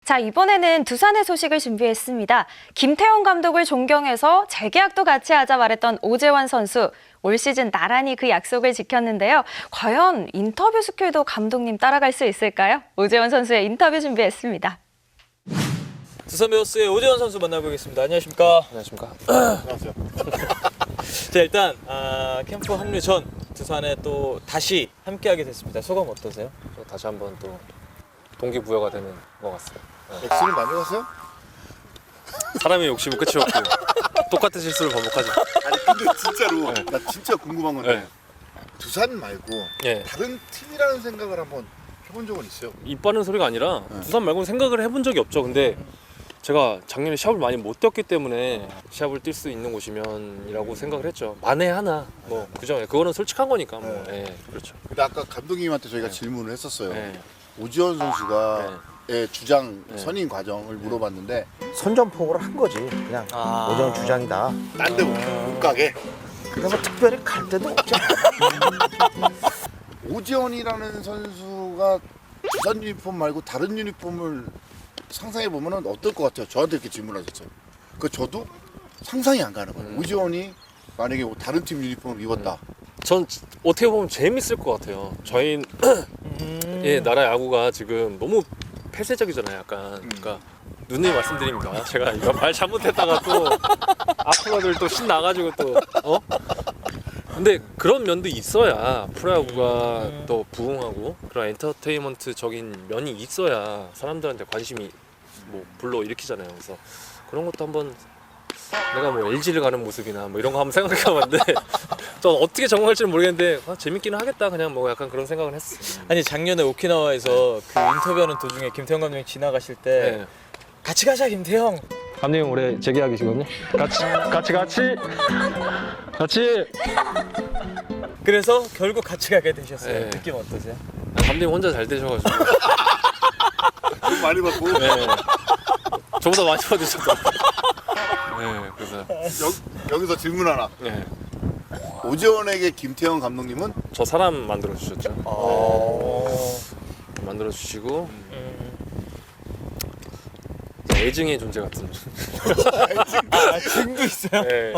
자, 이번에는 두산의 소식을 준비했습니다. 김태형 감독을 존경해서 재계약도 같이 하자 말했던 오재원 선수. 올 시즌 나란히 그 약속을 지켰는데요. 과연 인터뷰 스킬도 감독님 따라갈 수 있을까요? 오재원 선수의 인터뷰 준비했습니다. 두산 베어스의 오재원 선수 만나보겠습니다. 안녕하십니까? 안녕하십니까? 안녕하세요. 자, 일단 캠프 합류 전 두산에 또 다시 함께하게 됐습니다. 소감 어떠세요? 다시 한번 또 동기부여가 되는 것 같습니다. 액수를 많이 갔어요? 사람의 욕심은 끝이 없고 똑같은 실수를 반복하죠. 아니 근데 진짜로 나 진짜 궁금한 건데 네. 두산 말고 예. 다른 팀이라는 생각을 한번 해본 적은 있어요? 입 바른 소리가 아니라 두산 말고는 생각을 해본 적이 없죠. 근데 제가 작년에 시합을 많이 못 뛰었기 때문에 시합을 뛸 수 있는 곳이면이라고 생각을 했죠. 만에 하나 뭐 그죠. 그거는 솔직한 거니까 뭐. 예, 그렇죠. 근데 아까 감독님한테 저희가 질문을 했었어요. 예. 오지원 선수가 주장 선임 과정을 물어봤는데 선전포고를 한 거지. 그냥 오재원 주장이다. 딴 데 못 가게 그래서 뭐 특별히 갈 데도 없지. 오지원이라는 선수가 두산 유니폼 말고 다른 유니폼을 상상해 보면 어떨 것 같아요? 저한테 이렇게 질문하셨어요. 그 저도 상상이 안 가는 거예요. 오지원이 만약에 다른 팀 유니폼을 입었다. 전 어떻게 보면 재밌을 것 같아요. 저희 예, 나라 야구가 지금 너무 폐쇄적이잖아요. 약간. 그러니까 누누이 말씀드립니다. 제가 이거 말 잘못했다가 또 앞으로들 또 신나가지고 또 근데 그런 면도 있어야 프로야구가 또 부흥하고 그런 엔터테인먼트적인 면이 있어야 사람들한테 관심이 뭐 불러 일으키잖아요. 그래서 그런 것도 한번 내가 뭐 LG를 가는 모습이나 뭐 이런 거 한번 생각해봤는데 전 어떻게 적응할지는 모르겠는데 재밌기는 하겠다 그냥 뭐 약간 그런 생각을 했어. 아니 작년에 오키나와에서 그 인터뷰하는 도중에 김태형 감독이 지나가실 때 네. 같이 가자 김태형. 감독님 올해 재계약이시거든요. 같이. 그래서 결국 같이 가게 되셨어요. 네. 느낌 어떠세요? 감독님 혼자 잘 되셔가지고 돈 많이 받고 네. 저보다 많이 받으셨다. 네, 그래서 여기서 질문 하나. 네. 오지원에게 김태형 감독님은 저 사람 만들어 주셨죠. 만들어 주시고 애증의 존재 같은. 증도 있어요? 네.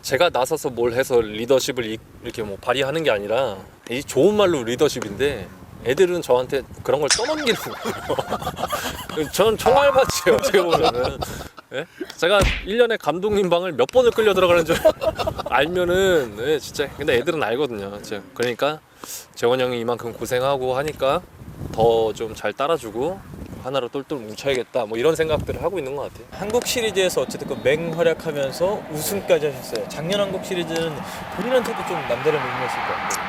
제가 나서서 뭘 해서 리더십을 이렇게 뭐 발휘하는 게 아니라 이 좋은 말로 리더십인데 애들은 저한테 그런 걸 떠넘기는 거예요. 저는 총알받이에요. 어떻게 보면은. 예? 제가 1년에 감독님 방을 몇 번을 끌려 들어가는 줄 알면은 예, 진짜 근데 애들은 알거든요. 그러니까 재원 형이 이만큼 고생하고 하니까 더 좀 잘 따라주고 하나로 똘똘 뭉쳐야겠다 뭐 이런 생각들을 하고 있는 것 같아요. 한국 시리즈에서 어쨌든 그 맹활약하면서 우승까지 하셨어요. 작년 한국 시리즈는 본인한테도 좀 남다른 의미였을 것 같아요.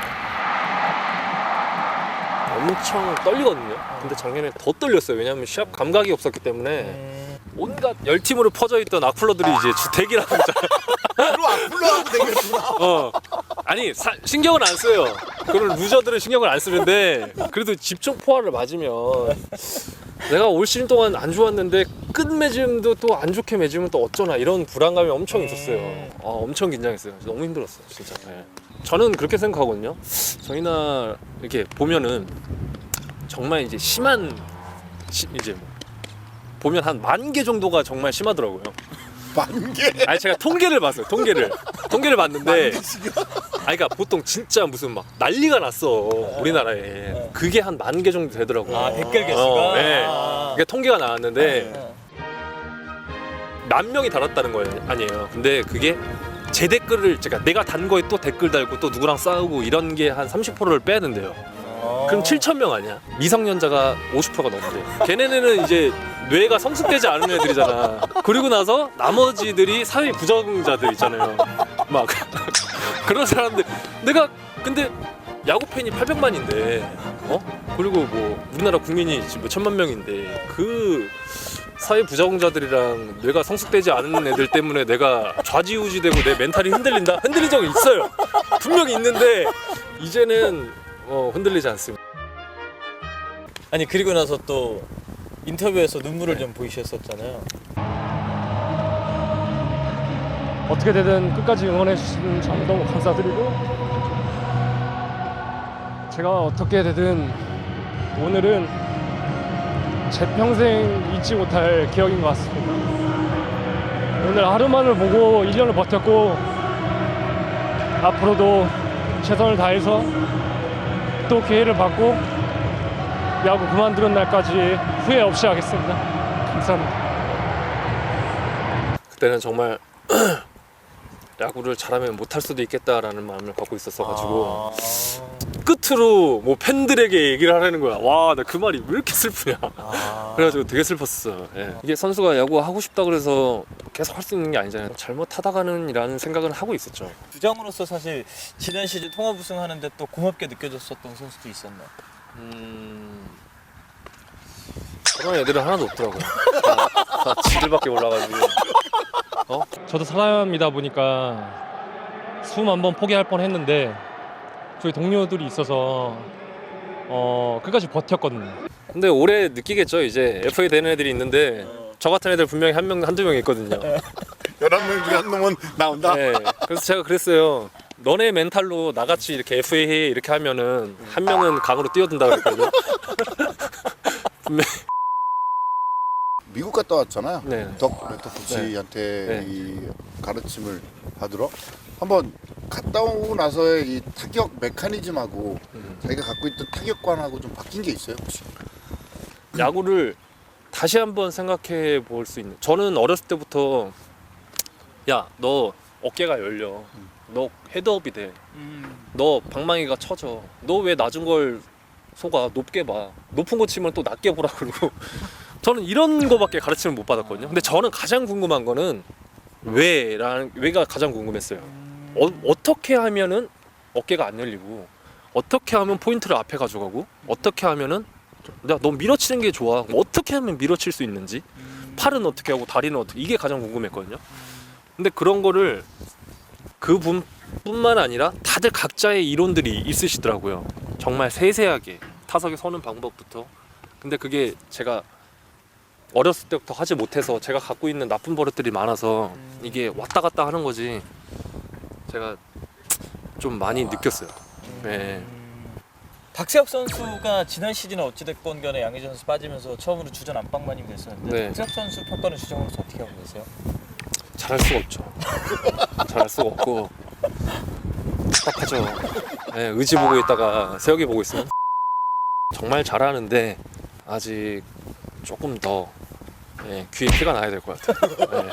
엄청 떨리거든요. 근데 작년에 더 떨렸어요. 왜냐하면 시합 감각이 없었기 때문에 온갖 10팀으로 퍼져 있던 악플러들이 이제 대기를 하고 있잖아요. 바로 악플러하고 되겠구나. 아니 신경을 안 써요. 그런 루저들은 신경을 안 쓰는데 그래도 집중 포화를 맞으면 내가 올 시즌 동안 안 좋았는데 끝맺음도 또 안 좋게 맺으면 또 어쩌나 이런 불안감이 엄청 있었어요. 엄청 긴장했어요. 너무 힘들었어요, 진짜. 네. 저는 그렇게 생각하거든요. 저희나 이렇게 보면은 정말 이제 심한 이제 보면 한 10,000개 정도가 정말 심하더라고요. 10,000개? 아니 제가 통계를 봤어요. 통계를 봤는데 그러니까 보통 진짜 무슨 막 난리가 났어 우리나라에. 그게 한 10,000개 정도 되더라고요. 댓글 개수가? 네. 그게 통계가 나왔는데 10,000명이 달았다는 거예요. 아니에요. 근데 그게 제 댓글을 내가 단 거에 또 댓글 달고 또 누구랑 싸우고 이런 게 한 30%를 빼야 된대요. 그럼 7,000명 아니야? 미성년자가 50%가 넘는데 걔네는 이제 뇌가 성숙되지 않은 애들이잖아. 그리고 나서 나머지들이 사회 부정자들 있잖아요. 막 그런 사람들. 내가 근데 야구 팬이 800만인데 그리고 뭐 우리나라 국민이 지금 몇 천만 명인데 그 사회 부정자들이랑 뇌가 성숙되지 않은 애들 때문에 내가 좌지우지되고 내 멘탈이 흔들린 적이 있어요. 분명히 있는데 이제는 흔들리지 않습니다. 아니 그리고 나서 또 인터뷰에서 눈물을 좀 보이셨었잖아요. 어떻게 되든 끝까지 응원해 주시는 점 너무 감사드리고 제가 어떻게 되든 오늘은 제 평생 잊지 못할 기억인 것 같습니다. 오늘 하루만을 보고 1년을 버텼고 앞으로도 최선을 다해서 또 기회를 받고 야구 그만두는 날까지 후회 없이 하겠습니다. 감사합니다. 그때는 정말 야구를 잘하면 못할 수도 있겠다라는 마음을 갖고 있었어가지고 끝으로 뭐 팬들에게 얘기를 하라는 거야. 와, 나 그 말이 왜 이렇게 슬프냐. 그래가지고 되게 슬펐어. 예. 이게 선수가 야구 하고 싶다 그래서 계속 할 수 있는 게 아니잖아요. 잘못하다가는이라는 생각은 하고 있었죠. 주장으로서 사실 지난 시즌 통합 우승하는데 또 고맙게 느껴졌었던 선수도 있었나요? 그런 애들은 하나도 없더라고요. 다 지들밖에 몰라가지고. 저도 사람이다 보니까 숨 한 번 포기할 뻔했는데 저희 동료들이 있어서 끝까지 버텼거든요. 근데 올해 느끼겠죠. 이제 FA 되는 애들이 있는데 저 같은 애들 분명히 한두 명 있거든요. 11명 중에 한 놈은 나온다. 네, 그래서 제가 그랬어요. 너네 멘탈로 나같이 이렇게 FA 해 이렇게 하면은 한 명은 강으로 뛰어든다 그랬거든요. 분명히. 미국 갔다 왔잖아요. 네. 덕 레터 코치한테 네. 이 가르침을 받으러 한번 갔다 오고 나서의 이 타격 메커니즘하고 자기가 갖고 있던 타격관하고 좀 바뀐 게 있어요 혹시? 야구를 다시 한번 생각해 볼 수 있는. 저는 어렸을 때부터 야, 너 어깨가 열려. 너 헤드업이 돼. 너 방망이가 쳐져. 너 왜 낮은 걸 속아? 높게 봐. 높은 거 치면 또 낮게 보라 그러고. 저는 이런 거밖에 가르침을 못 받았거든요. 근데 저는 가장 궁금한 거는 왜가 가장 궁금했어요. 어떻게 하면은 어깨가 안 열리고, 어떻게 하면 포인트를 앞에 가져가고, 어떻게 하면은 야, 너 밀어치는 게 좋아. 어떻게 하면 밀어칠 수 있는지, 팔은 어떻게 하고 다리는 어떻게, 이게 가장 궁금했거든요. 근데 그런 거를 그 분뿐만 아니라 다들 각자의 이론들이 있으시더라고요. 정말 세세하게 타석에 서는 방법부터. 근데 그게 제가 어렸을 때부터 하지 못해서 제가 갖고 있는 나쁜 버릇들이 많아서 이게 왔다 갔다 하는 거지. 제가 좀 많이 느꼈어요. 네. 박세혁 선수가 지난 시즌에 어찌됐건 간에 양의지 선수 빠지면서 처음으로 주전 안방마님이 됐었는데 네. 박세혁 선수 평가는 주장으로서 어떻게 하고 계세요? 잘할 수가 없죠. 잘할 수가 없고 답답하죠. 네, 의지 보고 있다가 세혁이 보고 있으면 정말 잘하는데 아직 조금 더 귀에 피가 나야 될 것 같아요. 네.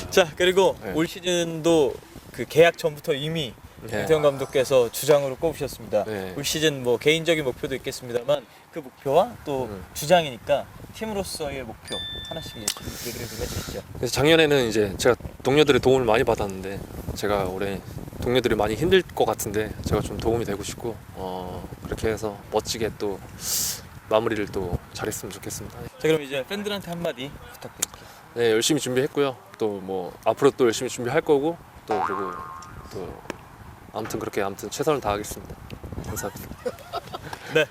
자, 그리고 네. 올 시즌도 그 계약 전부터 이미 네. 김태형 감독께서 주장으로 꼽으셨습니다. 네. 올 시즌 뭐 개인적인 목표도 있겠습니다만 그 목표와 또 주장이니까 팀으로서의 목표 하나씩 얘기를 좀 해주시죠. 그래서 작년에는 이제 제가 동료들의 도움을 많이 받았는데 제가 올해 동료들이 많이 힘들 것 같은데 제가 좀 도움이 되고 싶고 그렇게 해서 멋지게 또 마무리를 또 잘했으면 좋겠습니다. 자, 그럼 이제 팬들한테 한마디 부탁드릴게요. 네, 열심히 준비했고요. 또 뭐 앞으로 또 열심히 준비할 거고 또 그리고 또 아무튼 최선을 다하겠습니다. 감사합니다. 네,